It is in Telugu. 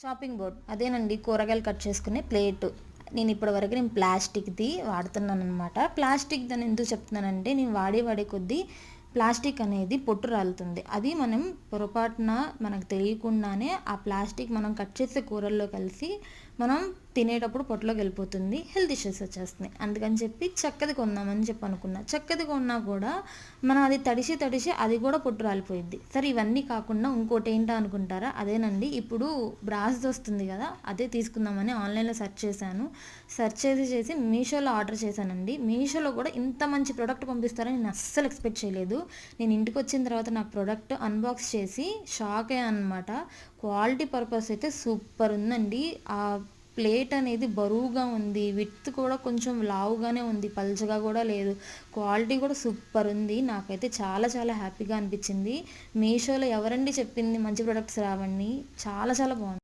చాపింగ్ బోర్డ్ అదేనండి, కూరగాయలు కట్ చేసుకునే ప్లేట్. నేను ప్లాస్టిక్ది వాడుతున్నాను అనమాట. ప్లాస్టిక్ దాన్ని ఎందుకు చెప్తున్నానంటే, నేను వాడే కొద్దీ ప్లాస్టిక్ అనేది పొట్టు రాలుతుంది. అది మనం పొరపాటున మనకు తెలియకుండానే ఆ ప్లాస్టిక్ మనం కట్ చేసే కూరల్లో కలిసి మనం తినేటప్పుడు పొట్టులోకి వెళ్ళిపోతుంది. హెల్త్ ఇష్యూస్ వచ్చేస్తున్నాయి. అందుకని చెప్పి చెక్కది కొందామని చెప్పి అనుకున్నా. చెక్కది కొన్నా కూడా మనం అది తడిసి అది కూడా పొట్టు రాలిపోయింది. సరే, ఇవన్నీ కాకుండా ఇంకోటి ఏంటో అనుకుంటారా? అదేనండి, ఇప్పుడు బ్రాస్ వస్తుంది కదా, అదే తీసుకుందామని ఆన్లైన్లో సెర్చ్ చేశాను. సెర్చ్ చేసి మీషోలో ఆర్డర్ చేశానండి. మీషోలో కూడా ఇంత మంచి ప్రోడక్ట్ పంపిస్తారని నేను అస్సలు ఎక్స్పెక్ట్ చేయలేదు. నేను ఇంటికి వచ్చిన తర్వాత నా ప్రోడక్ట్ అన్బాక్స్ చేసి షాక్ అయ్యాను అనమాట. క్వాలిటీ పర్పస్ అయితే సూపర్ ఉందండి. ఆ ప్లేట్ అనేది బరువుగా ఉంది, విడ్త్ కూడా కొంచెం లావుగానే ఉంది, పల్చగా కూడా లేదు. క్వాలిటీ కూడా సూపర్ ఉంది. నాకైతే చాలా చాలా హ్యాపీగా అనిపించింది. మీషోలో ఎవరండి చెప్పింది మంచి ప్రొడక్ట్స్ రావండి? చాలా చాలా బాగుంది.